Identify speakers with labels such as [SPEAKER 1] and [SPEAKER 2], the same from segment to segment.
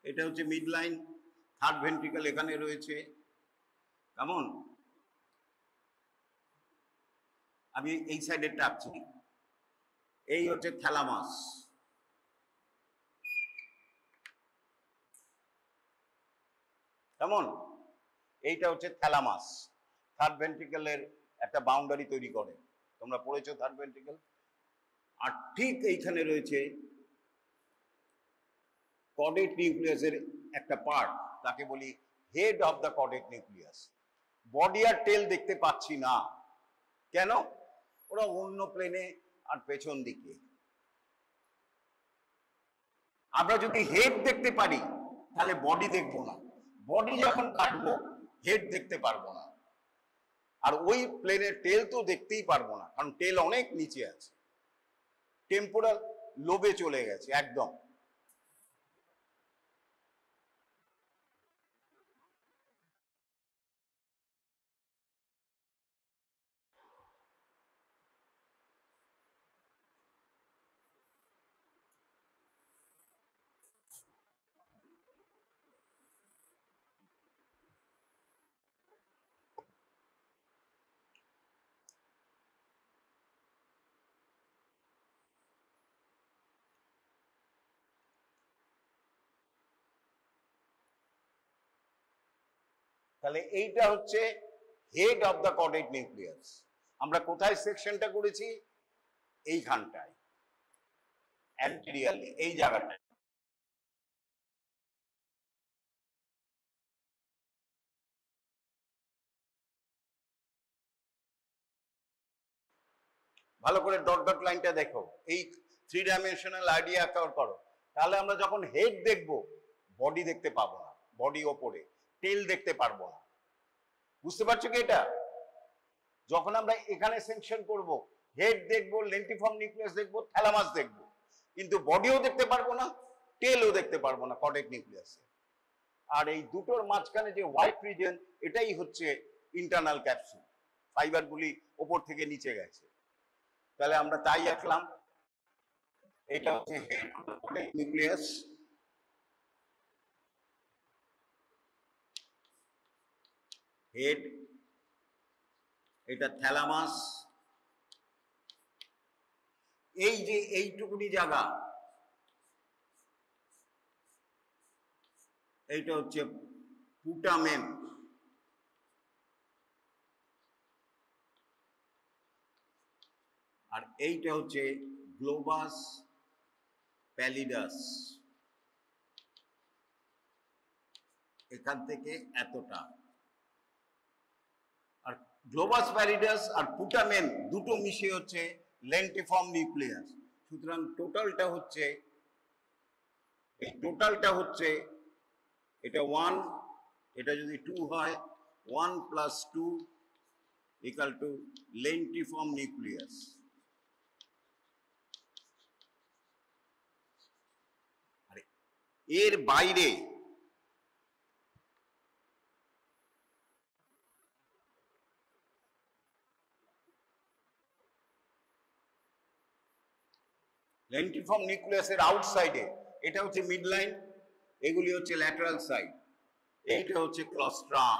[SPEAKER 1] এটা হচ্ছে mid line, third ventricle এখানে রয়েছে। কেমন? আমি এই সাইডে টাকছি। এই হচ্ছে থ্যালামাস। কেমন? এইটা হচ্ছে থ্যালামাস, থার্ড ভেন্ট্রিকলের একটা বাউন্ডারি তৈরি করে। তোমরা পড়েছো থার্ড ভেন্ট্রিকল। আর ঠিক এইখানে রয়েছে কর্ডেট নিউক্লিয়াসের একটা পার্ট, তাকে বলি head of the caudate nucleus. Body আর টেল দেখতে পাচ্ছি না, কেন? ওরা অন্য প্লেনে আর পেছন দিকে। আমরা যদি হেড দেখতে পারি তাহলে বডি দেখবো না, বডি যখন কাটবো হেড দেখতে পারবো না। আর ওই প্লেনের টেল তো দেখতেই পারবো না, কারণ টেল অনেক নিচে আছে, টেম্পোরাল লোবে চলে গেছে একদম। তাহলে এইটা হচ্ছে head of the caudate nucleus. আমরা কোথায় সেকশনটা করেছি? এইখানটায়, অ্যান্টেরিয়ারলি, এই জায়গাটায়। ভালো করে ডট ডট লাইনটা দেখো, এই 3 ডাইমেনশনাল আইডিয়া কভার করো। তাহলে আমরা যখন হেড দেখব, বডি দেখতে পাবো না, বডি ওপরে, টেল দেখতে পারবো না। বুঝতে পারছো কি? এটা যখন আমরা এখানে সেকশন করব, হেড দেখবো, লেন্টিফর্ম নিউক্লিয়াস দেখবো, থ্যালামাস দেখবো, কিন্তু বডিও দেখতে পারবো না, টেলও দেখতে পারবো না কর্ডেট নিউক্লিয়াসে। আর এই দুটোর মাঝখানে যে হোয়াইট রিজন, এটাই হচ্ছে ইন্টারনাল ক্যাপসুল। ফাইবারগুলি ওপর থেকে নিচে গেছে। তাহলে আমরা তাই আঁকলাম। এটা হচ্ছে head of the caudate nucleus, head. এটা থ্যালামাস। এই যে এইটুকুনি জায়গা, এইটা হচ্ছে পুটামেন। আর এইটা হচ্ছে গ্লোবাস প্যালিডাস। এখান থেকে এতটা। আর গ্লোবাস প্যালিডাস আর পুটামেন দুটো মিশে হচ্ছে লেন্টিফর্ম নিউক্লিয়াস। সুতরাং টোটালটা হচ্ছে এটা 1, এটা যদি 2 হয়, 1 + 2 = লেন্টিফর্ম নিউক্লিয়াস। আর এর বাইরে লেন্টিফর্ম নিউক্লিয়াসের আউটসাইডে এটা হচ্ছে মিড লাইন, এগুলি হচ্ছে ল্যাটারাল সাইড, এইটা হচ্ছে ক্লস্ট্রাম।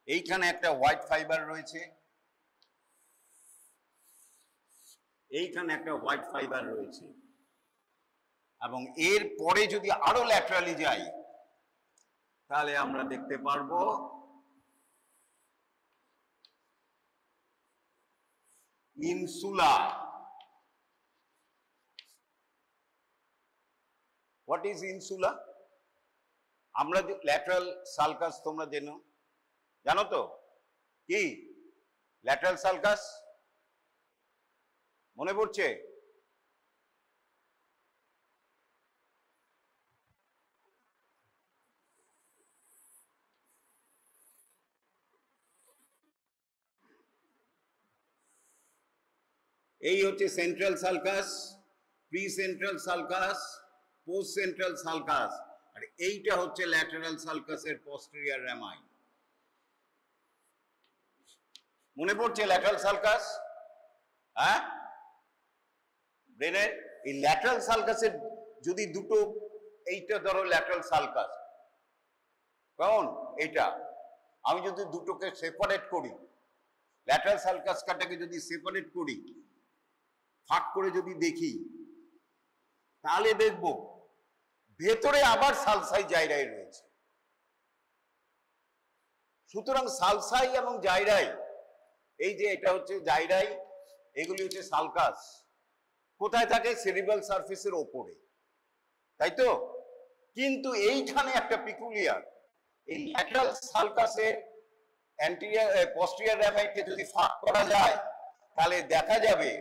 [SPEAKER 1] এইখানে একটা হোয়াইট ফাইবার রয়েছে, এইখানে একটা হোয়াইট ফাইবার রয়েছে, এবং এর পরে যদি আরো ল্যাটারালি যাই তাহলে আমরা দেখতে পারবো ইনসুলা। What is ইনসুলা? আমরা ল্যাটারাল সালকাস, তোমরা জানো তো কি ল্যাটারাল সালকাস? মনে পড়ছে? এই হচ্ছে central sulcus, pre central sulcus, post central sulcus. আর এইটা হচ্ছে ল্যাটারাল সালকাসের পস্টেরিয়র রামাই। মনে পড়ছে ল্যাটারাল সালকাস? হ্যাঁ, ব্রেনের এই ল্যাটারাল সালকাসের যদি দুটো, এইটা ধরো ল্যাটারাল সালকাস, কেমন এইটা, আমি যদি দুটোকে সেপারেট করি, ল্যাটারাল সালকাসটাকে যদি সেপারেট করি, ফাঁক করে যদি দেখি, তাহলে দেখব ভেতরে আবার সালসাই জাইরাই রয়েছে। সুতরাং সালসাই এবং জাইরাই, এই যে এটা হচ্ছে জাইরাই, এগুলি হচ্ছে সালকাস, কোথায় থাকে? সেরিব্রাল সারফেসের ওপরে, তাই তো? কিন্তু এইখানে একটা পিকুলিয়ার, এই ল্যাটারাল সালকাসের অ্যান্টেরিয়র পস্টেরিয়র র্যামাইটকে যদি ফাঁক করা যায়, তাহলে দেখা যাবে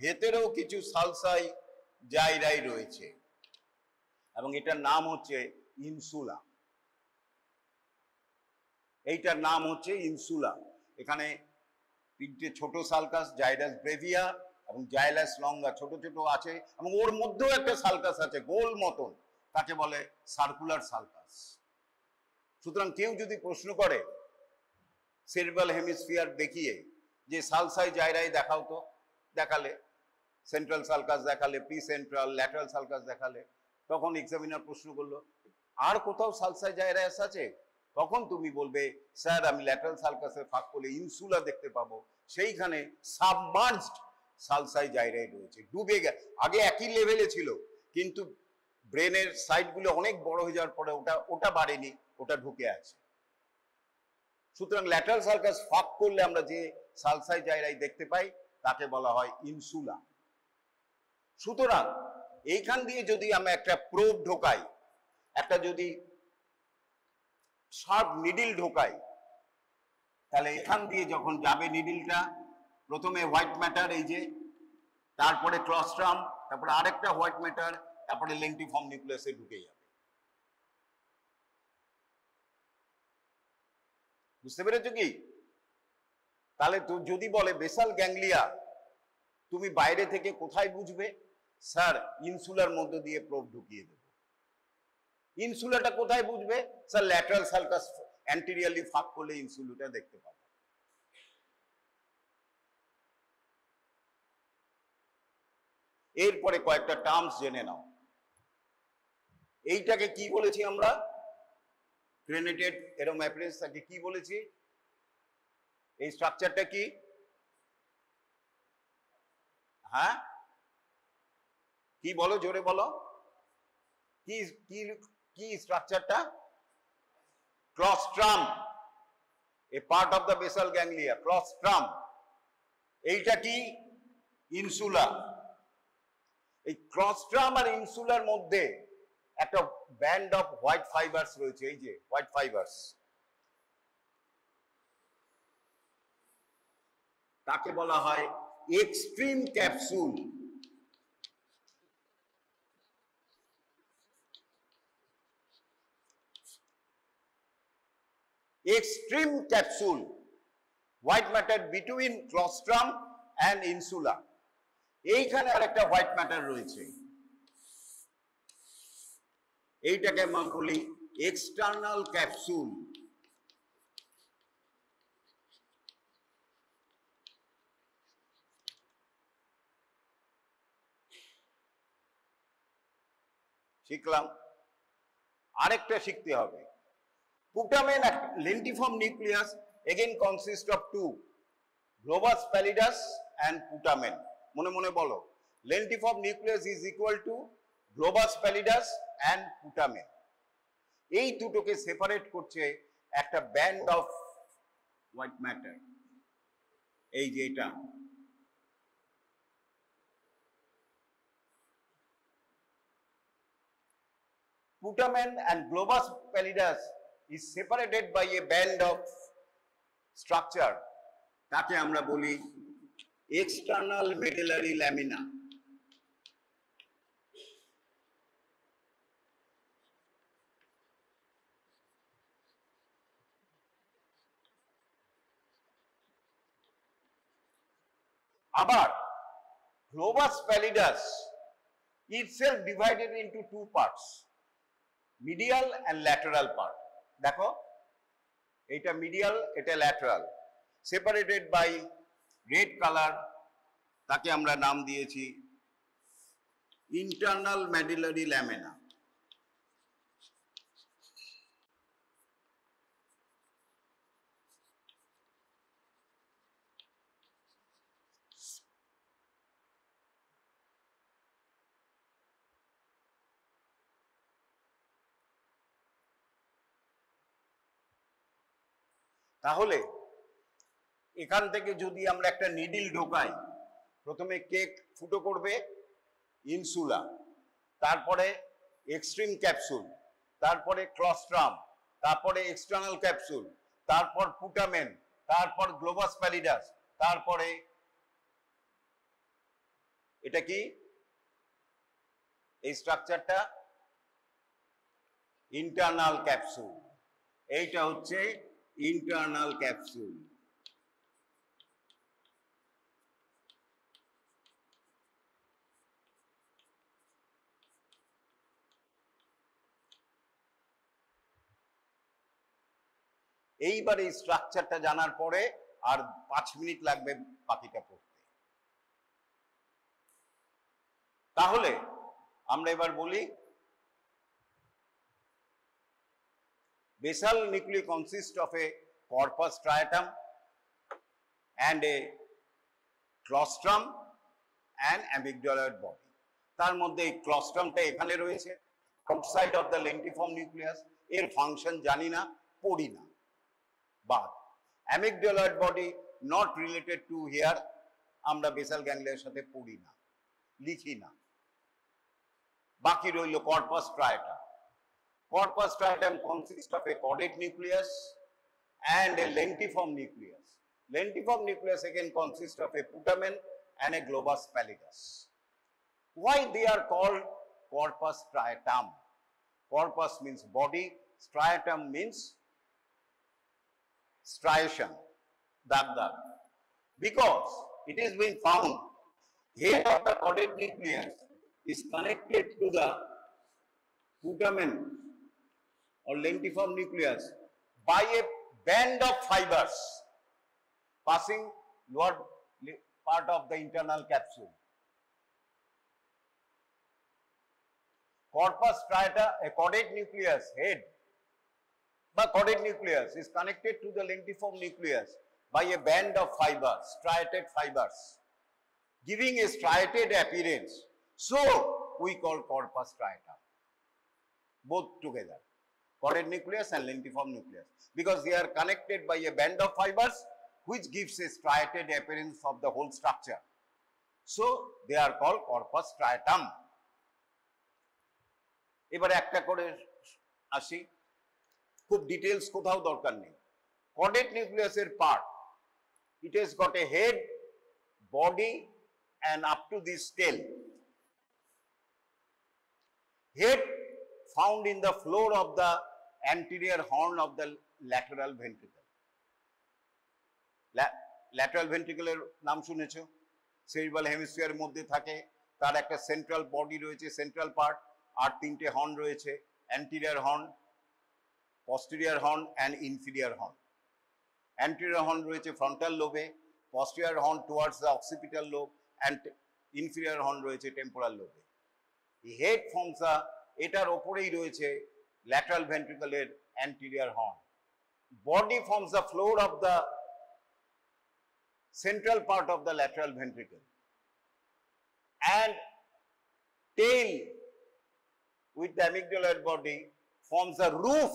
[SPEAKER 1] ভেতরেও কিছু সালসাই জাইরাই রয়েছে, এবং এটার নাম হচ্ছে ইনসুলা। এইটার নাম হচ্ছে ইনসুলা। এখানে তিনটে ছোট সালকাস, জাইরাস ব্রেভিয়া এবং জাইলাস লঙ্গা, ছোট ছোট আছে, এবং ওর মধ্যেও একটা সালকাস আছে গোল মতন, তাকে বলে সার্কুলার সালকাস। সুতরাং কেউ যদি প্রশ্ন করে সেরিব্রাল হেমিস্ফিয়ার দেখিয়ে যে সালসাই জাইরাই দেখাও তো, দেখালে সেন্ট্রাল সালকাস দেখালে, প্রি সেন্ট্রাল, ল্যাটারাল সালকাস দেখালে, তখন এক্সামিনার প্রশ্ন করলো আর কোথাও সালসাই জাইরাস আছে, তখন তুমি বলবে স্যার আমি ল্যাটারাল সালকাসের ফাঁক করলে ইনসুলা দেখতে পাবো, সেইখানে সাবমার্জড সালসাই জাইরাই রয়েছে, ডুবে গেছে। আগে একই লেভেলে ছিল, কিন্তু ব্রেনের সাইডগুলো অনেক বড় হয়ে যাওয়ার পরে ওটা বাড়েনি, ওটা ঢুকে আছে। সুতরাং ল্যাটারাল সালকাস ফাঁক করলে আমরা যে সালসাই জাইরাই দেখতে পাই, তাকে বলা হয় ইনসুলা। সুতরাং এইখান দিয়ে যদি আমরা একটা প্রোব ঢোকাই, একটা যদি শার্প নিডল ঢোকাই, তাহলে এখান দিয়ে যখন যাবে নিডলটা, প্রথমে হোয়াইট ম্যাটার, এই যে, তারপরে ক্লস্ট্রাম, তারপরে আরেকটা হোয়াইট ম্যাটার, তারপরে লেন্টিফর্ম নিউক্লিয়াসে ঢুকে যাবে। বুঝতে পেরেছো কি? তাহলে তো যদি বলে বেসাল গ্যাংলিয়া, তুমি বাইরে থেকে কোথায় বুঝবে? স্যার ইনসুলার মধ্য দিয়ে প্রোব ঢুকিয়ে দেব। ইনসুলাটা কোথায় বুঝবে? স্যার ল্যাটারাল সালকাস অ্যান্টেরিয়রলি ফাঁক করলে ইনসুলাটা দেখতে পাবে। এরপরে কয়েকটা টার্মস জেনে নাও। এইটাকে কি বলেছি আমরা? ক্রেনেটেড এরোম্যাপ্রেস, তাকে কি বলেছি? এই স্ট্রাকচারটা কি? হ্যাঁ, কি বলো, জোরে বলো, কি কি কি স্ট্রাকচারটা? Claustrum, a part of the basal ganglia, claustrum. এইটা কি? ইনসুলা। এই ক্লস্ট্রাম আর ইনসুলার মধ্যে একটা ব্যান্ড অফ হোয়াইট ফাইবারস রয়েছে, এই যে হোয়াইট ফাইবারস, তাকে বলা হয় extreme capsule. Extreme capsule, white matter between claustrum and insula. এইখানে আর একটা হোয়াইট ম্যাটার রয়েছে, এইটাকে আমরা বলি এক্সটার্নাল ক্যাপসুল। শিখলাম, আরেকটা শিখতে হবে। Putamen lentiform nucleus again consists of two, globus pallidus and putamen. মনে মনে বলো, lentiform nucleus is equal to globus pallidus and putamen. এই দুটোকে সেপারেট করছে একটা ব্যান্ড অফ হোয়াইট ম্যাটার, এই যে এটা। Putamen and globus pallidus is separated by a band of structure, তাকে আমরা বলি এক্সটার্নাল মেডুলারি ল্যামিনা। আবার globus pallidus itself divided into two parts, medial and lateral part. দেখো, এটা মিডিয়াল, এটা lateral, separated by red colour, তাকে আমরা নাম দিয়েছি ইন্টারনাল মেডুলারি ল্যামিনা। তাহলে এখান থেকে যদি আমরা একটা নিডল ঢোকাই, প্রথমে কেক ফুটো করবে ইনসুলা, তারপরে এক্সট্রিম ক্যাপসুল, তারপরে ক্লস্ট্রাম, তারপরে এক্সটার্নাল ক্যাপসুল, তারপর পুটামেন, তারপর গ্লোবাস প্যালিডাস, তারপরে এটা কি এই স্ট্রাকচারটা ইন্টারনাল ক্যাপসুল। এইটা হচ্ছে ইন্টারনাল ক্যাপসুল। এইবার এই স্ট্রাকচারটা জানার পরে আর 5 মিনিট লাগবে বাকিটা পড়তে। তাহলে আমরা এবার বলি basal nuclei consist of a corpus striatum and a claustrum and amygdaloid body। তার মধ্যে এই ক্লস্ট্রামটা এখানে রয়েছে, outside of the lentiform nucleus, এর ফাংশন জানি না, পড়ি না। But amygdaloid body not related to here, আমরা বেসাল গ্যাংলিয়ার সাথে পড়ি না, লিখি না। বাকি রইল corpus স্ট্রায়াটাম। Corpus striatum consists of a caudate nucleus and a lentiform nucleus. Lentiform nucleus again consists of a putamen and a globus pallidus. Why they are called corpus striatum? Corpus means body, striatum means striation, dag. Because it is being found head of the caudate nucleus is connected to the putamen or lentiform nucleus by a band of fibers passing lower part of the internal capsule. Corpus striata, a caudate nucleus head, the caudate nucleus is connected to the lentiform nucleus by a band of fibers, striated fibers, giving a striated appearance. So we call corpus striatum, both together, caudate nucleus and lentiform nucleus, because they are connected by a band of fibers which gives a striated appearance of the whole structure. So they are called corpus striatum. এবারে একটা করে আসি, খুব details কোথাও দরকার নেই। caudate nucleus এর part, it has got a head, body and up to this tail. Head found in the floor of the anterior horn of the lateral ventricle. Lateral ventricle এর নাম শুনেছো, সেরিব্রাল হেমিস্ফিয়ার মধ্যে থাকে, তার একটা central body রয়েছে, central part, আর তিনটে horn রয়েছে, anterior horn, posterior horn and inferior horn. Anterior horn রয়েছে frontal লোবে, posterior horn towards the occipital lobe and inferior horn রয়েছে temporal লোবে। The head forms a, এটার ওপরেই রয়েছে lateral ventricle এর anterior horn. Body forms the floor of the central part of the lateral ventricle. And tail with the amygdaloid body forms the roof,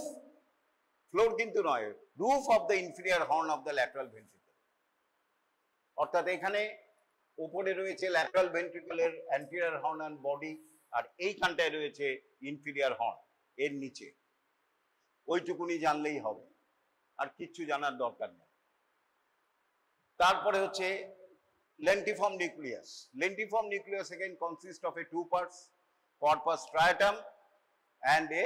[SPEAKER 1] floor কিন্তু নয়, roof of the inferior horn of the lateral ventricle. অর্থাৎ এখানে উপরে রয়েছে lateral ventricle এর anterior horn and body, আর এইখানটায় রয়েছে inferior horn এর নিচে। ওইটুকুনি জানলেই হবে, আর কিচ্ছু জানার দরকার নেই। তারপরে হচ্ছে lentiform nucleus. Lentiform nucleus again consists of a two parts, corpus striatum and a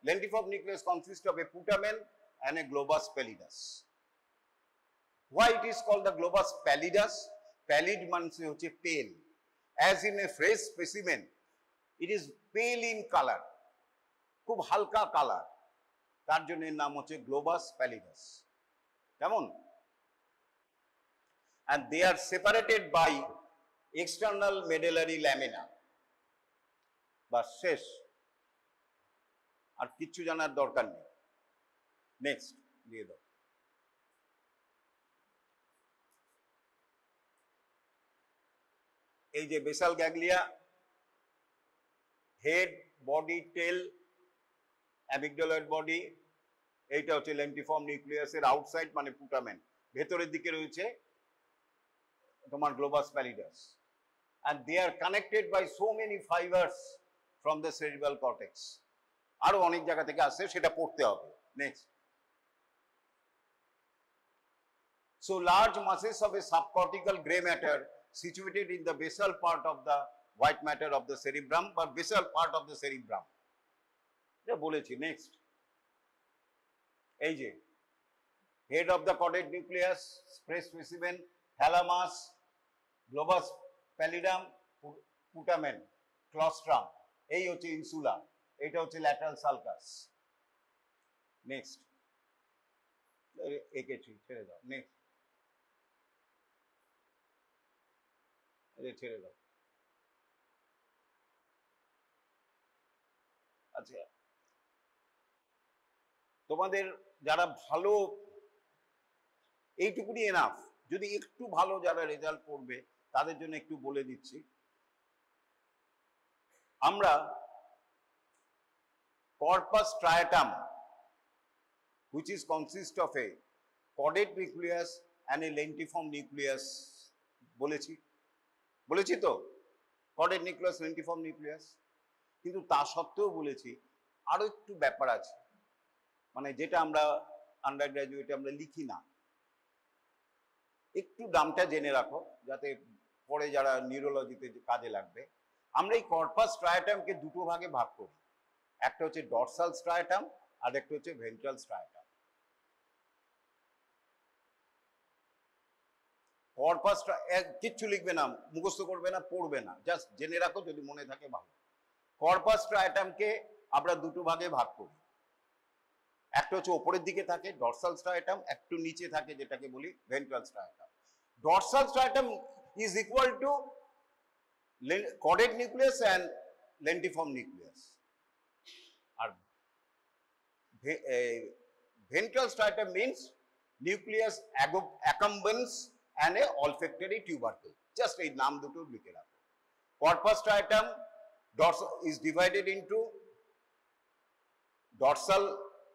[SPEAKER 1] lentiform nucleus consists of a putamen and a globus pallidus. Why it is called the globus pallidus? Pallid means হচ্ছে pale. As in a fresh specimen, it is pale in color, খুব হালকা colour, তার জন্য এর নাম হচ্ছে globus pallidus। কেমন? And they are separated by external medullary lamina, বাস শেষ, আর কিচ্ছু জানার দরকার নেই। নেক্সট দিয়ে দাও। এই যে বেসাল গ্যাংলিয়া, হেড, বডি, টেল, অ্যামিগডালয়েড বডি, এইটা হচ্ছে লেন্টিফর্ম নিউক্লিয়াসের আউটসাইড মানে পুটামেন, ভেতরের দিকে রয়েছে তোমার Globus প্যালিডাস, and they are connected by so many fibers from the cerebral cortex. আরো অনেক জায়গা থেকে আসছে, সেটা পড়তে হবে। Next, so large masses of a subcortical gray matter situated in the basal part of the white matter of the cerebrum or basal part of the cerebrum, এটা বলেছি। নেক্সট, এই যে head of the caudate nucleus, stress specimen, thalamus, globus pallidum, putamen, claustrum, এই হচ্ছে ইনসুলা, এটা হচ্ছে lateral sulcus. Next, এঁকেছি, ছেড়ে দাও। নেক্সট, ছেড়ে দাও। আচ্ছা, তোমাদের যারা ভালো, এইটুকুনি এনাফ, যদি একটু ভালো যারা রেজাল্ট করবে তাদের জন্য একটু বলে দিচ্ছি। আমরা corpus striatum, which is consist of a caudate nucleus and a lentiform nucleus, বলেছি তো, caudate nucleus, lentiform nucleus, কিন্তু তা সত্ত্বেও বলেছি আরো একটু ব্যাপার আছে, মানে যেটা আমরা আন্ডার গ্রাজুয়েটে আমরা লিখি না, একটু নামটা জেনে রাখো যাতে পরে যারা নিউরোলজিতে কাজে লাগবে। আমরা এই কর্পাস স্ট্রায়াটামকে দুটো ভাগে ভাগ করি, একটা হচ্ছে ডরসাল স্ট্রায়াটাম আর একটা হচ্ছে ভেন্ট্রাল স্ট্রায়াটাম। কর্পাস, কিচ্ছু লিখবে না, মুখস্থ করবে না, পড়বে না, জাস্ট জেনে রাখো, যদি মনে থাকে ভালো। কর্পাস স্ট্রায়াটামকে আমরা দুটো ভাগে ভাগ করি, একটা হচ্ছে ওপরের দিকে থাকে ডরসাল স্ট্রায়াটাম, একটু নিচে থাকে যেটাকে বলি ventral striatum. Dorsal striatum is equal to caudate nucleus and lentiform nucleus, আর ventral stratum means nucleus accumbens and a olfactory tubercle, just এই নাম দুটো লিখে রাখো। corpus stratum is divided into dorsal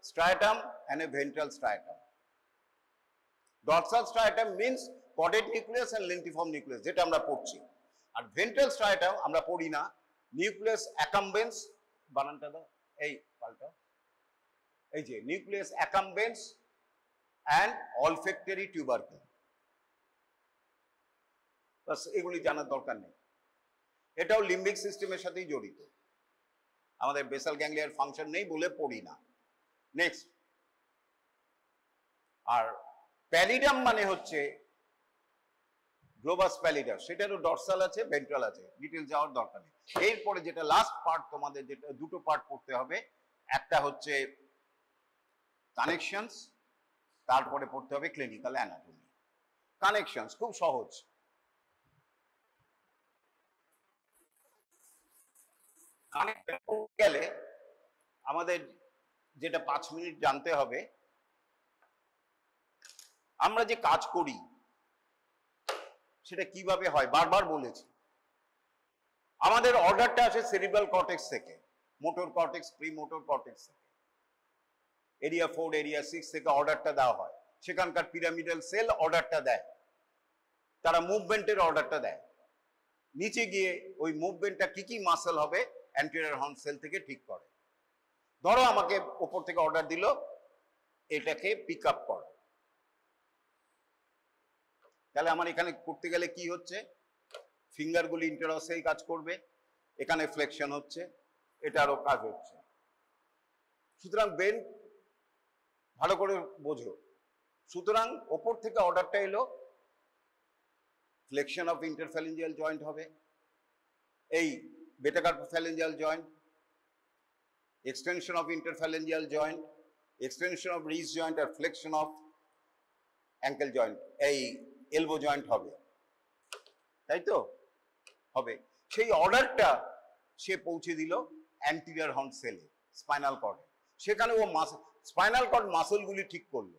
[SPEAKER 1] stratum and a ventral stratum. Dorsal stratum means caudate nucleus and lentiform nucleus, যেটা আমরা পড়ছি। আর ventral স্ট্রায়াটাম আমরা পড়ি না, নিউক্লিয়াস অ্যাকাম্বেন্স, বানানটা দাও, এই পাল্টা, এই যে নিউক্লিয়াস অ্যাকাম্বেন্স অ্যান্ড অলফ্যাক্টরি টিউবারকুল, বাস এগুলি জানার দরকার নেই। এটাও লিম্বিক সিস্টেমের সাথেই জড়িত, আমাদের বেসাল গ্যাংলিয়ার ফাংশন নেই বলে পড়ি না। নেক্সট, আর প্যালিডাম মানে হচ্ছে গ্লোবাস প্যালিডাস, সেটারও ডরসাল আছে, ভেন্ট্রাল আছে, ডিটেল যাওয়ার দরকার নেই। এরপরে যেটা লাস্ট পার্ট তোমাদের, যেটা দুটো পার্ট পড়তে হবে, একটা হচ্ছে কানেকশনস, তারপরে পড়তে হবে ক্লিনিক্যাল অ্যানাটমি। কানেকশনস খুব সহজ, গেলে আমাদের যেটা 5 মিনিট জানতে হবে, আমরা যে কাজ করি সেটা কিভাবে হয়, বারবার বলেছি। আমাদের অর্ডারটা আসে সেরিব্রাল কর্টেক্স থেকে, motor cortex, pre motor cortex থেকে, এরিয়া 4, এরিয়া 6 থেকে অর্ডারটা দেওয়া হয়। সেখানকার পিরামিডাল সেল অর্ডারটা দেয়, তারা মুভমেন্টের অর্ডারটা দেয়। নিচে গিয়ে ওই মুভমেন্টটা কি কি মাসেল হবে অ্যান্টেরিয়র হর্ন সেল থেকে ঠিক করে। ধরো আমাকে ওপর থেকে অর্ডার দিল এটাকে পিক আপ করো, তাহলে আমার এখানে করতে গেলে কি হচ্ছে, ফিঙ্গারগুলি ইন্টারসেই কাজ করবে, এখানে ফ্লেকশন হচ্ছে, এটারও কাজ হচ্ছে। সুতরাং ব্রেন ভালো করে বোঝো। সুতরাং ওপর থেকে অর্ডারটা এলো, ফ্লেকশন অফ ইন্টারফ্যালেঞ্জিয়াল জয়েন্ট হবে, এই metacarpophalangeal joint, extension of interphalangeal joint, extension of wrist joint আর ফ্লেকশন অফ অ্যাঙ্কেল জয়েন্ট, এই এলবো জয়েন্ট হবে, তাই তো? হবে, সেই অর্ডারটা সে পৌঁছে দিল অ্যান্টিরিয়র হর্ন সেলে, স্পাইনাল কর্ডে। সেখানে ও স্পাইনাল কর্ড মাসলগুলি ঠিক করলো,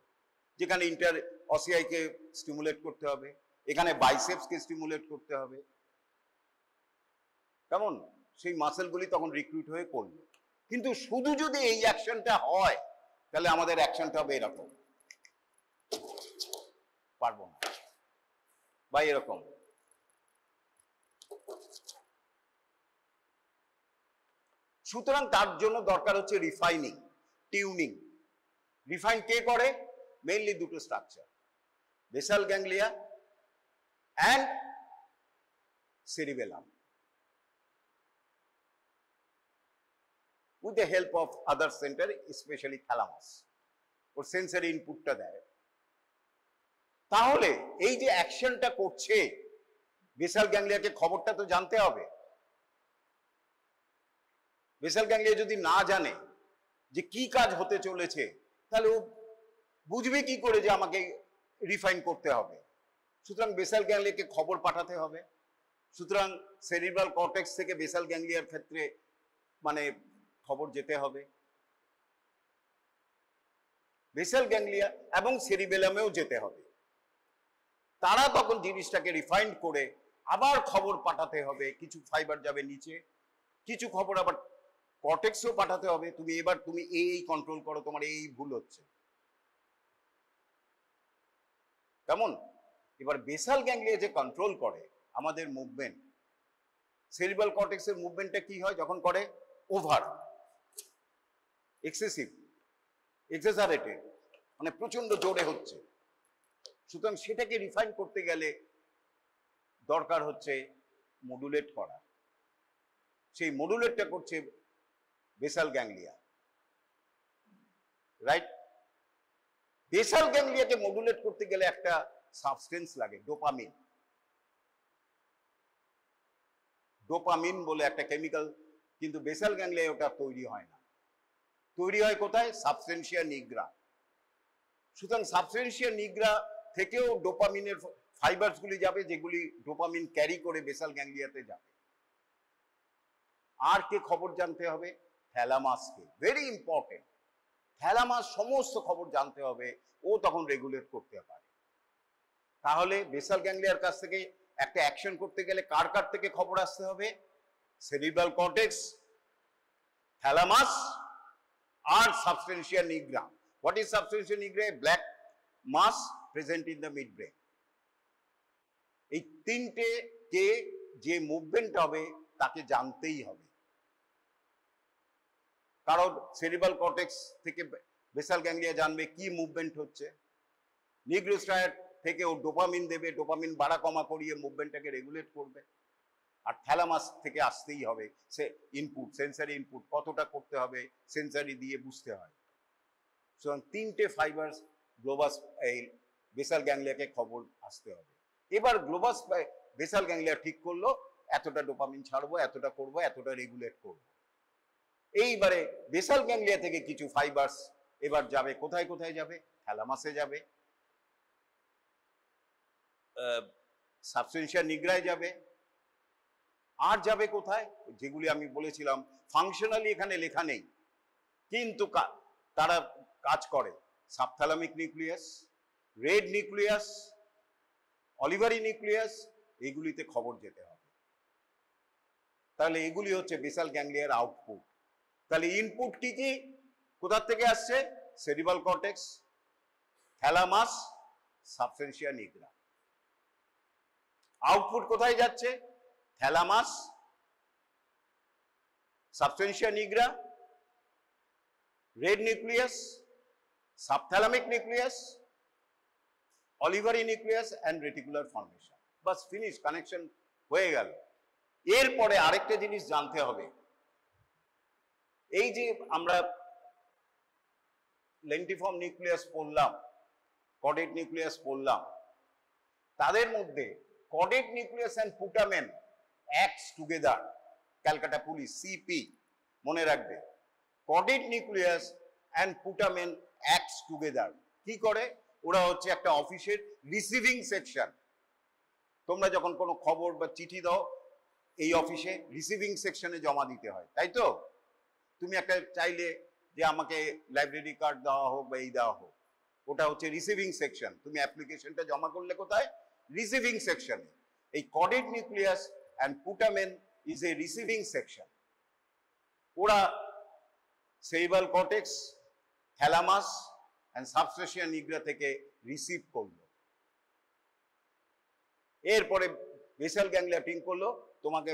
[SPEAKER 1] যেখানে ইন্টার অসিয়াইকে স্টিমুলেট করতে হবে, এখানে বাইসেপসকে স্টিমুলেট করতে হবে, কেমন? সেই মাসেলগুলি তখন রিক্রুট হয়ে করলো। কিন্তু শুধু যদি এই অ্যাকশনটা হয়, তাহলে আমাদের অ্যাকশনটা হবে এরকম, পারবো না, বা এরকম। সুতরাং তার জন্য দরকার হচ্ছে রিফাইনিং, টিউনিং। রিফাইন কে করে? মেইনলি দুটো structure, basal ganglia and cerebellum, with the help of other center, especially thalamus, ওর সেন্সরি ইনপুটটা দেয়। তাহলে এই যে অ্যাকশনটা করছে, বেসাল গ্যাংলিয়াকে খবরটা তো জানতে হবে। বেসাল গ্যাংলিয়া যদি না জানে যে কি কাজ হতে চলেছে, তাহলে ও বুঝবে কি করে যে আমাকে রিফাইন করতে হবে? সুতরাং বেসাল গ্যাংলিয়াকে খবর পাঠাতে হবে। সুতরাং সেরিব্রাল কর্টেক্স থেকে বেসাল গ্যাংলিয়ার ক্ষেত্রে মানে খবর যেতে হবে, বেসাল গ্যাংলিয়া এবং সেরিবেলামেও যেতে হবে। তারা তখন জিনিসটাকে রিফাইন করে আবার খবর পাঠাতে হবে। কিছু ফাইবার যাবে নিচে, কিছু খবর আবার কর্টেক্সও পাঠাতে হবে, তুমি এবার তুমি এই কন্ট্রোল করো, তোমার এই ভুল হচ্ছে, কেমন? এবার বেসাল গ্যাংলিয়া যে কন্ট্রোল করে আমাদের মুভমেন্ট, সেরিব্রাল কর্টেক্সের মুভমেন্টটা কি হয় যখন করে? ওভার, এক্সেসিভ, এক্সাজারেটেড, মানে প্রচন্ড জোরে হচ্ছে। সুতরাং সেটাকে রিফাইন করতে গেলে দরকার হচ্ছে মডুলেট করা। সেই মডুলেটটা করছে বেসাল গ্যাংলিয়া, রাইট? বেসাল গ্যাংলিয়াকে মডুলেট করতে গেলে একটা সাবস্টেন্স লাগে, ডোপামিন। ডোপামিন বলে একটা কেমিক্যাল, কিন্তু বেসাল গ্যাংলিয়া ওটা তৈরি হয় না। তৈরি হয় কোথায়? সাবস্টেন্সিয়া নিগ্রা। সুতরাং সাবস্টেন্সিয়া নিগ্রা থেকেও ডোপামিনের ফাইবারস গুলি যাবে, যেগুলি ডোপামিন ক্যারি করে বেসাল গ্যাংলিয়াতে যাবে। আর কে খবর জানতে হবে? থ্যালামাসকে, ভেরি ইম্পর্টেন্ট। থ্যালামাস সমস্ত খবর জানতে হবে, ও তখন রেগুলেট করতে পারে। তাহলে বেসাল গ্যাংলিয়ার কাছ থেকে একটা অ্যাকশন করতে গেলে কার কার থেকে খবর আসতে হবে? সেরিব্রাল কর্টেক্স, থ্যালামাস আর substantia nigra. What is substantia nigra? Black mass present in the midbrain. এই তিনটে কে যে মুভমেন্ট হবে তাকে জানতেই হবে। কারণ সেরিব্রাল কর্টেক্স থেকে বেসাল গ্যাংলিয়া জানবে কি মুভমেন্ট হচ্ছে, নিগ্রোস্ট্রায়াড থেকে ও ডোপামিন দেবে, ডোপামিন বাড়া কমা করিয়ে মুভমেন্টটাকে রেগুলেট করবে। আর থ্যালামাস থেকে আসতেই হবে সে ইনপুট, সেন্সারি ইনপুট কতটা করতে হবে সেন্সারি দিয়ে বুঝতে হয়। সুতরাং তিনটে ফাইবার্স গ্লোবাস এই বেসাল গ্যাংলিয়াকে খবর আসতে হবে। এবার গ্লোবাস বেসাল গ্যাংলিয়া ঠিক করলো এতটা ডোপামিন ছাড়বো, এতটা করবো, এতটা রেগুলেট করবো। এইবারে বেসাল গ্যাংলিয়া থেকে কিছু ফাইবার্স এবার যাবে কোথায় কোথায় যাবে? থ্যালামাসে যাবে, সাবস্টেন্সিয়া নিগ্রায় যাবে, আর যাবে কোথায়? যেগুলি আমি বলেছিলাম ফাংশনালি এখানে লেখা নেই, কিন্তু তারা কাজ করে। Subthalamic nucleus, red nucleus, olivary nucleus, এগুলিতে খবর যেতে হবে। তাহলে এগুলি হচ্ছে বেসাল গ্যাংলিয়ার আউটপুট। তাহলে ইনপুট কি কি, কোথা থেকে আসছে? Cerebral cortex, thalamus, substantia nigra. Output কোথায় যাচ্ছে? Thalamus, substantia nigra, red nucleus, subthalamic nucleus, olivary nucleus and reticular formation. বাস, ফিনিশ, কানেকশন হয়ে গেল। এরপরে আরেকটা জিনিস জানতে হবে, এই যে আমরা লেন্টিফর্ম নিউক্লিয়াস পড়লাম, কডেট নিউক্লিয়াস পড়লাম, তাদের মধ্যে caudate nucleus and putamen acts together. Calcutta police, CP, মনে রাখবে, caudate nucleus and putamen acts together. কি করে? ওরা হচ্ছে একটা অফিসের রিসিভিং সেকশন। তোমরা যখন কোনো খবর বা চিঠি দাও, এই অফিসে রিসিভিং সেকশনে জমা দিতে হয়, তাই তো? তুমি একটা চাইলে যে আমাকে লাইব্রেরি কার্ড দেওয়া হোক বা এই দেওয়া হোক, ওটা হচ্ছে রিসিভিং সেকশন। তুমি অ্যাপ্লিকেশনটা জমা করলে কোথায়? রিসিভিং সেকশনে। এই caudate nucleus and putamen is a receiving section. ওরা cerebral cortex, thalamus and substantia nigra থেকে রিসিভ করলো। এরপরে বেসাল গ্যাংলিয়া পিং করলো, তোমাকে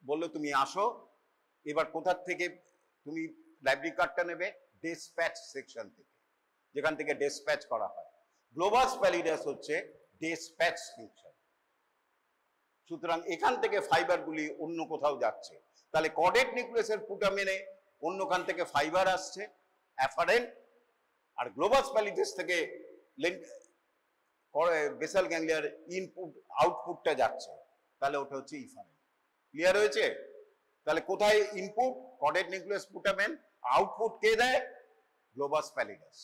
[SPEAKER 1] বললো তুমি আসো, এবার কোথার থেকে তুমি লাইব্রেরি কার্ডটা নেবে? ডেসপ্যাচ সেকশন থেকে, যেখান থেকে ডেসপ্যাচ করা হয়। গ্লোবাস প্যালিডাস হচ্ছে ডেসপ্যাচ সেকশন। সুতরাং এখান থেকে ফাইবারগুলি অন্য কোথাও যাচ্ছে। তাহলে কডেড নিউক্লিয়াসের পুটামেনে অন্যখান থেকে ফাইবার আসছে, অ্যাফারেন্ট, আর গ্লোবাস প্যালিডাস থেকে বেসাল গ্যাংলিয়ার ইনপুট আউটপুটটা যাচ্ছে, তাহলে ওটা হচ্ছে ইফারেন্ট। ক্লিয়ার হয়েছে? তাহলে কোথায় ইনপুট? কডেড nucleus putamen. আউটপুট কে দেয়? গ্লোবাস প্যালিডাস।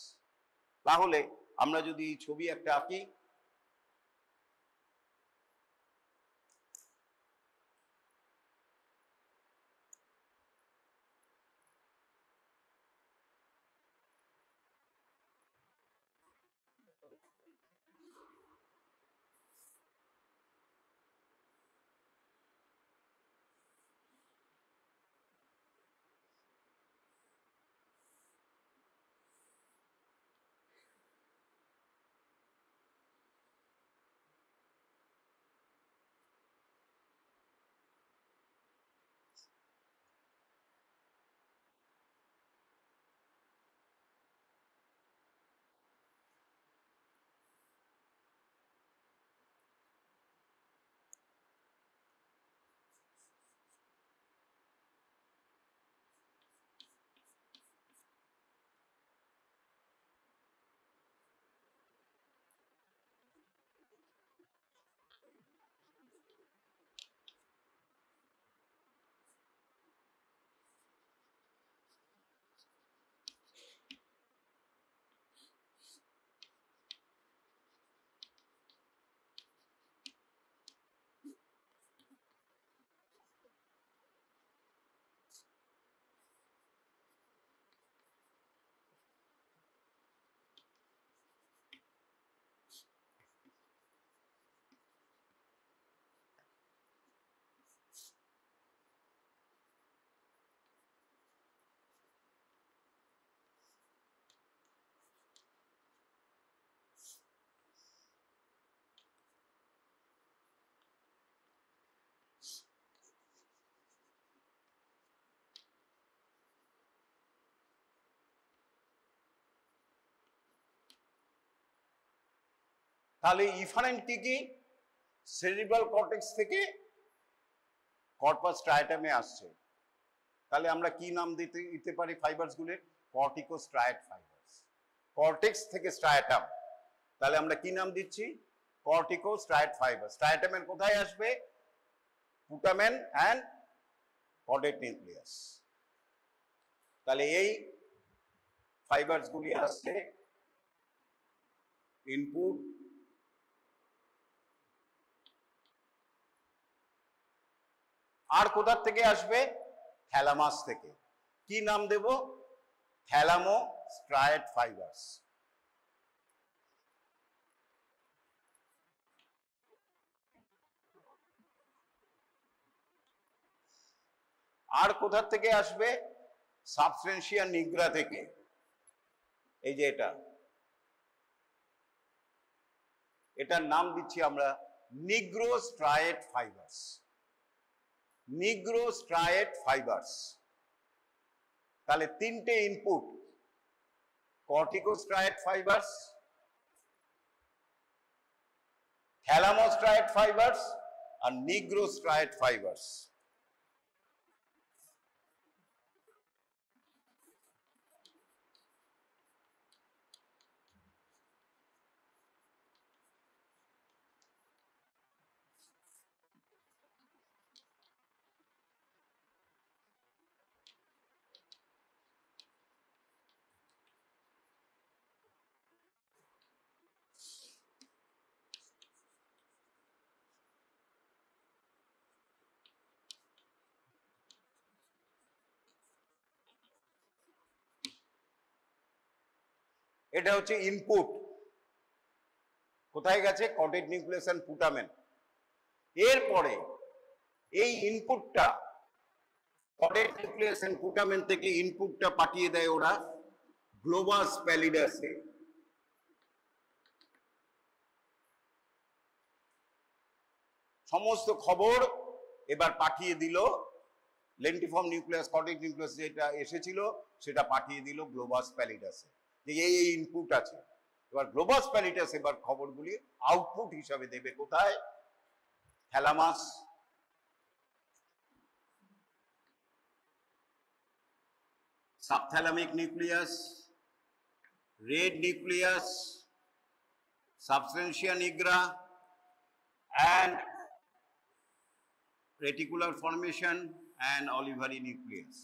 [SPEAKER 1] তাহলে আমরা যদি ছবি একটা আঁকি, তাহলে ইফারেন্ট কি কি? সেরিব্রাল কর্টেক্স থেকে কর্পাস স্ট্রায়াটামে আসছে। তাহলে আমরা কি নাম দিতে পারি ফাইবারস গুলির? কর্টিকোস্ট্রায়াট ফাইবারস। কর্টেক্স থেকে স্ট্রায়াটাম, তাহলে আমরা কি নাম দিচ্ছি? কর্টিকোস্ট্রায়াট ফাইবার। স্ট্রায়াটামের কোথায় আসবে? Putamen and কডেড nucleus. তাহলে এই ফাইবারস গুলি আসছে ইনপুট, আর কোথার থেকে আসবে? থ্যালামাস থেকে। কি নাম দেব? থ্যালামোস্ট্রায়াট ফাইবারস। আর কোথার থেকে আসবে? সাবস্টেন্সিয়া নিগ্রা থেকে। এই যে এটার নাম দিচ্ছি আমরা নিগ্রোস্ট্রায়েট ফাইবারস। নিগ্রোস্ট্রায়েট ফাইবারস। তাহলে তিনটে input, corticostriate fibres, thalamostriate fibres আর নিগ্রোস্ট্রায়েট ফাইবারস। এটা হচ্ছে ইনপুট, কোথায় গেছে? Cortex nucleus and putamen. এরপরে এই ইনপুটটা কর্টেক্স নিউক্লিয়াস এন্ড পুটামেন থেকে ইনপুটটা পাঠিয়ে দেয় ওরা গ্লোবাস প্যালিডাসে। সমস্ত খবর এবার পাঠিয়ে দিল লেন্টিফর্ম নিউক্লিয়াস, কর্টেক্স নিউক্লিয়াস যেটা এসেছিল সেটা পাঠিয়ে দিল গ্লোবাস প্যালিডাসে, যে এই ইনপুট আছে। এবার গ্লোবাস প্যালিডাস এবার খবরগুলি আউটপুট হিসাবে দেবে কোথায়? Thalamus, subthalamic nucleus, red nucleus, substantia nigra and reticular formation and olivary nucleus।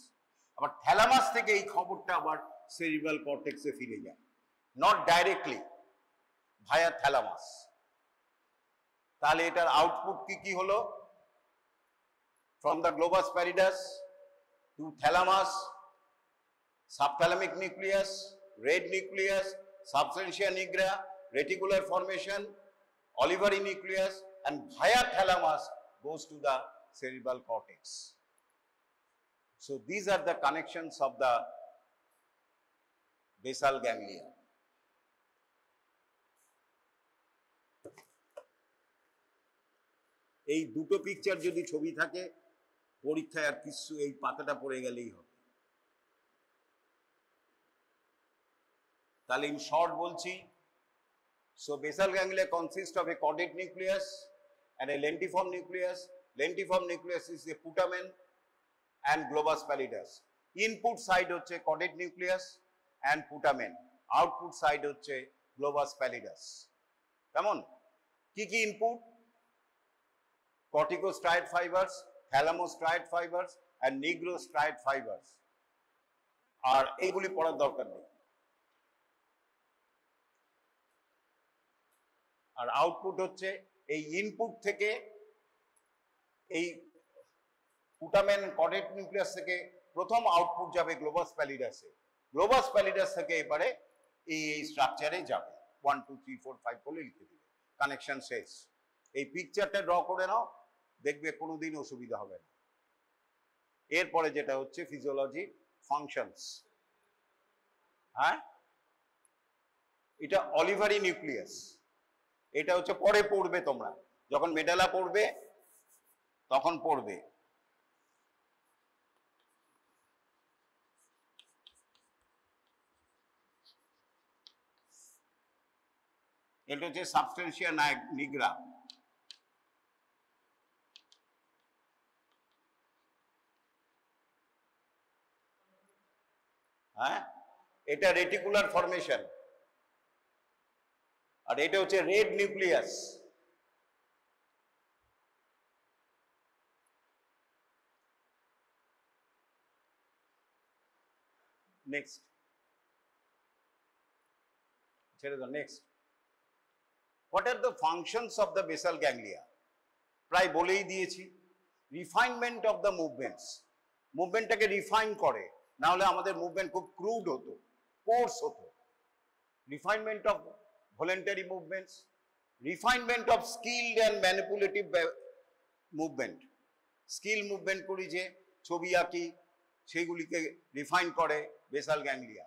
[SPEAKER 1] আবার থ্যালামাস থেকে এই খবরটা আবার সেরিব্রাল কর্টেক্সে ফিরে যায়, নট ডাইরেক্টলি, ভায়া থ্যালামাস। তাহলে এটার আউটপুট কি কি হলো? From the globus pallidus to thalamus, subthalamic nucleus, red nucleus, substantia nigra, reticular formation, olivary nucleus, and via thalamus goes to the cerebral cortex. So these are the connections of the basal ganglia। এই দুটো picture যদি ছবি থাকে পরীক্ষায় আর কিছু, এই পাতাটা পড়ে গেলেই হবে। তাহলে ইন শর্ট বলছি, so basal ganglia consists of a caudate nucleus and a lentiform nucleus. Lentiform nucleus is a putamen and globus pallidus. Input side হচ্ছে caudate nucleus and putamen, output side হচ্ছে globus pallidus। কেমন? কি কি input? corticostriate fibers, thalamostriate fibers and nigrostriate fibers। আর এইগুলি পড়ার দরকার নেই। আর output হচ্ছে এই ইনপুট থেকে, এই পুটামেন কর্টেক্স নিউক্লিয়াস থেকে প্রথম আউটপুট যাবে গ্লোবাস প্যালিডাসে, গ্লোবাস প্যালিডাস থেকে এবারে এই স্ট্রাকচারে যাবে। 1 2 3 4 5 বলে লিখে দিবে, কানেকশন শেষ। এই পিকচারটা ড্র করে নাও, দেখবে কোনোদিন অসুবিধা হবে না। এরপরে যেটা হচ্ছে ফিজিওলজি ফাংশনস। হ্যাঁ, এটা অলিভারি নিউক্লিয়াস। এটা হচ্ছে পরে পড়বে, তোমরা যখন মেডালা পড়বে তখন পড়বে। এটা হচ্ছে সাবস্টেন্সিয়া নিগ্রা। হ্যাঁ, এটা রেটিকুলার ফর্মেশন। আর এটা হচ্ছে রেড নিউক্লিয়াস। নেক্সট, ছেড়ে দাও। Next, what are the functions of the basal ganglia? প্রায় বলেই দিয়েছি, রিফাইনমেন্ট অফ দ্য মুভমেন্টস, মুভমেন্টটাকে রিফাইন করে, না হলে আমাদের মুভমেন্ট খুব ক্রুড হতো, কোর্স হতো। Refinement of voluntary movements, refinement of skilled and manipulative movement. Skill movement করি, যে ছবি আঁকি, সেগুলিকে রিফাইন করে বেসাল গ্যাংলিয়া।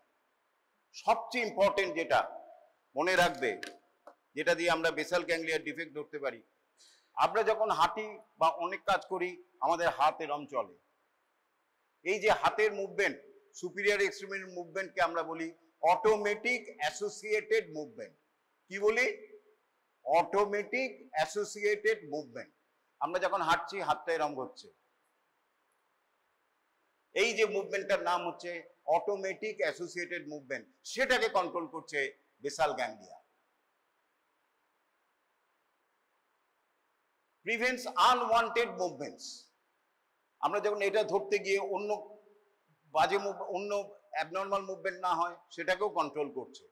[SPEAKER 1] সবচেয়ে ইম্পর্টেন্ট যেটা মনে রাখবে, যেটা দিয়ে আমরা বেসাল গ্যাংলিয়ার ডিফেক্ট ধরতে পারি, আমরা যখন হাঁটি বা অনেক কাজ করি আমাদের হাত এরম চলে। এই যে হাতের মুভমেন্ট, সুপিরিয়র এক্সট্রিমিটি মুভমেন্টকে আমরা বলি অটোমেটিক অ্যাসোসিয়েটেড মুভমেন্ট। কি বলি? Automatic associated movement. আমরা যখন হাঁটছি হাতটা এরম হচ্ছে, এই যে মুভমেন্টটার নাম হচ্ছে অটোমেটিক অ্যাসোসিয়েটেড মুভমেন্ট, সেটাকে কন্ট্রোল করছে basal ganglia. Prevents unwanted movements. আমরা যখন এটা ধরতে গিয়ে অন্য বাজে অন্য অ্যাবনর্মাল মুভমেন্ট না হয়, সেটাকেও কন্ট্রোল করছে।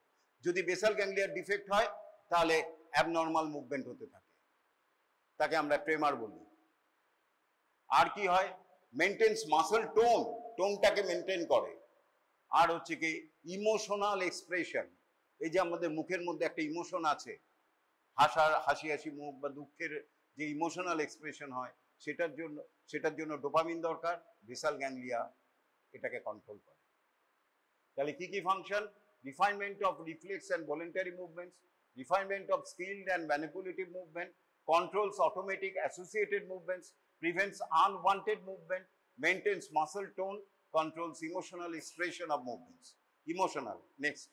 [SPEAKER 1] যদি বেসাল গ্যাংলিয়ার ডিফেক্ট হয় তাহলে অ্যাবনর্মাল মুভমেন্ট হতে থাকে, তাকে আমরা ট্রেমার বলি। আর কি হয়? মেনটেন্স মাসল টোনটাকে মেনটেন করে। আর হচ্ছে কি ইমোশনাল এক্সপ্রেশন, এই যে আমাদের মুখের মধ্যে একটা ইমোশন আছে, হাসি হাসি মুখ বা দুঃখের যে ইমোশনাল এক্সপ্রেশন হয়, সেটার জন্য ডোপামিন দরকার। বেসাল গ্যাংলিয়া এটাকে কন্ট্রোল করে। তাহলে কি কি function? Refinement of reflex and voluntary movements, refinement of skilled and manipulative movement, controls automatic associated movements, prevents unwanted movement, maintains muscle tone, controls emotional expression of movements. Emotional. Next.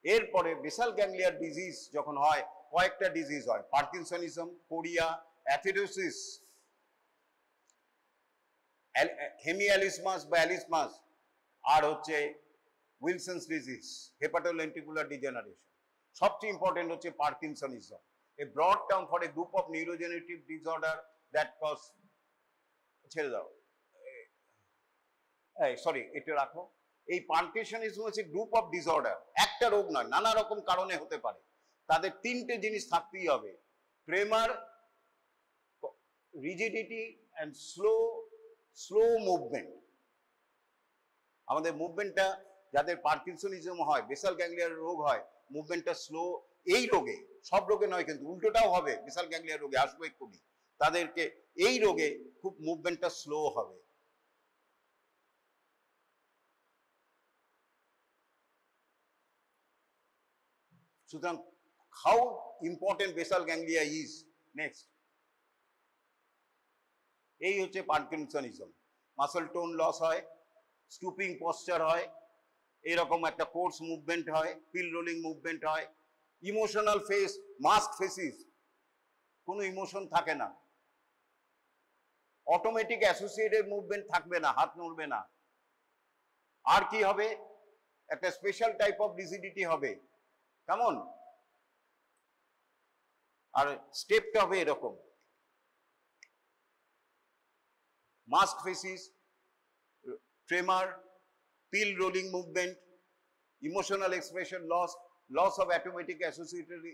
[SPEAKER 1] এরপরে basal গ্যাংলিয়ার disease যখন হয়, কয়েকটা disease হয়, parkinsonism, Korea, অ্যাথেরোসিস, হেমিঅ্যালিসমাস বা অ্যালিসমাস, আর হচ্ছে Wilson's disease, hepatolenticular degeneration. সবচেয়ে ইম্পর্টেন্ট হচ্ছে parkinsonism, a broad term for a group of neurodegenerative disorder that cause, ছেড়ে দাও, সরি এটা রাখো। এই পার্কিনসনিজম হচ্ছে গ্রুপ অফ ডিসঅর্ডার, একটা রোগ নয়, নানা রকম কারণে হতে পারে। তাদের তিনটে জিনিস থাকতেই হবে, ট্রেমার, রিজিডিটি অ্যান্ড স্লো মুভমেন্ট। আমাদের মুভমেন্টটা, যাদের পার্কিনসনিজম হয়, বেসাল গ্যাংলিয়ার রোগ হয়, মুভমেন্টটা স্লো। এই রোগে, সব রোগে নয় কিন্তু, উল্টোটাও হবে, বেসাল গ্যাংলিয়ার রোগে আসবো এক্ষুনি, তাদেরকে এই রোগে খুব মুভমেন্টটা স্লো হবে। সুতরাং how important basal ganglia is. Next, এই হচ্ছে পার্কিনসনিজম। মাসল টোন লস হয়, স্টুপিং পশ্চার হয়, এরকম একটা কোর্স মুভমেন্ট হয়, পিল রোলিং মুভমেন্ট হয়, ইমোশনাল ফেস, মাস্ক ফেসিস, কোনো ইমোশন থাকে না, অটোমেটিক অ্যাসোসিয়েটেড মুভমেন্ট থাকবে না, হাত নড়বে না। আর কি হবে? একটা স্পেশাল টাইপ অফ রিজিডিটি হবে, কেমন? আর স্টেপটা হবে এরকম, মাস্ক ফেসিস, ট্রেমার, pill rolling movement, emotional expression loss of automatic associatory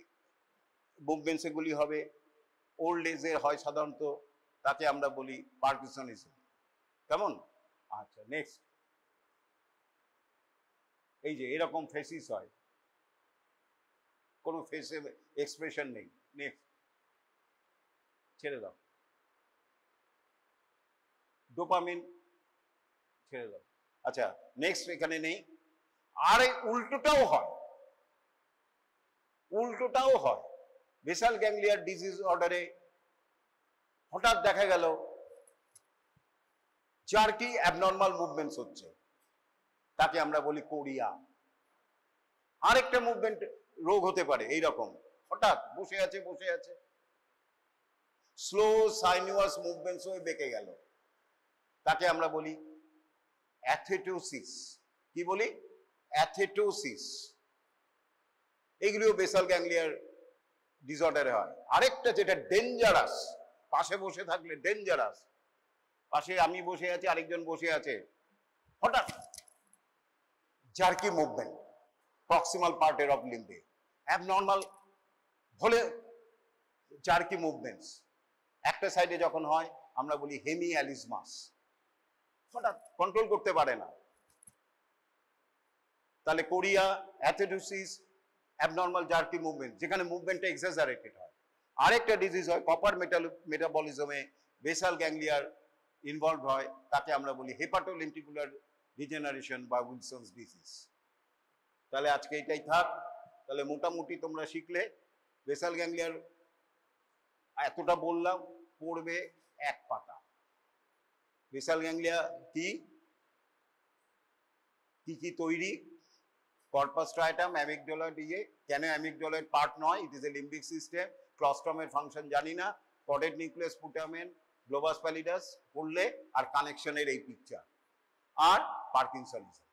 [SPEAKER 1] movements, এগুলি হবে। ওল্ড এজের হয় সাধারণত, তাকে আমরা বলি পার্কিনসনিজম, কেমন? আচ্ছা, নেক্সট, এই যে এরকম ফেসিস হয়, কোনো ফেসে এক্সপ্রেশন নেই। নেক্সট, ছেড়ে দাও, ডোপামিন, ছেড়ে দাও। আচ্ছা, নেক্সট এখানে নেই। আর উল্টোটাও হয়, উল্টোটাও হয়। বেসাল গ্যাংলিয়ার ডিজিজ অর্ডারে হঠাৎ দেখা গেল জার্কি অ্যাবনর্মাল মুভমেন্টস হচ্ছে, তাকে আমরা বলি কোরিয়া। আরেকটা মুভমেন্ট রোগ হতে পারে এইরকম, হঠাৎ বসে আছে স্লো সাইনুয়াস মুভমেন্টস হয়ে বেঁকে গেল, তাকে আমরা বলি অ্যাথেটোসিস। কি বলি? অ্যাথেটোসিস। এইগুলিও বেসাল গ্যাংলিয়ার ডিসঅর্ডারে হয়। আরেকটা যেটা ডেঞ্জারাস, পাশে বসে থাকলে ডেঞ্জারাস, পাশে আমি বসে আছি, আরেকজন বসে আছে, হঠাৎ জার্কি মুভমেন্ট প্রক্সিমাল পার্টের অফ লিম্বে, অ্যাবনর্মাল হলে জার্কি মুভমেন্টস একটা সাইডে যখন হয়, আমরা বলি হেমিঅ্যালিসমাস। হঠাৎ কন্ট্রোল করতে পারে না, তাহলে কোরিয়া, অ্যাথেটোসিস, অ্যাবনর্মাল জার্কি মুভমেন্ট, যেখানে মুভমেন্টটা এক্সাজারেটেড হয়। আরেকটা ডিজিজ হয় কপার মেটাবলিজমে, বেসাল গ্যাংলিয়ার ইনভলভ হয়, তাকে আমরা বলি হেপাটোলেন্টিকুলার ডিজেনারেশন বা উইলসন্স ডিজিজ। তাহলে আজকে এটাই থাক। তাহলে মোটামুটি তোমরা শিখলে বেসাল গ্যাংলিয়ার, এতটা বললাম, পড়বে এক পাতা। বেসাল গ্যাংলিয়া কি কি তৈরি? কর্পাস স্ট্রাটাম, অ্যামিগডালা, কেন অ্যামিগডালার পার্ট নয়? It is a limbic system. ক্লস্ট্রমের ফাংশন জানি না, caudate nucleus, putamen, globus pallidus পড়লে, আর কানেকশনের এই পিকচার, আর পার্কিনসনিজম।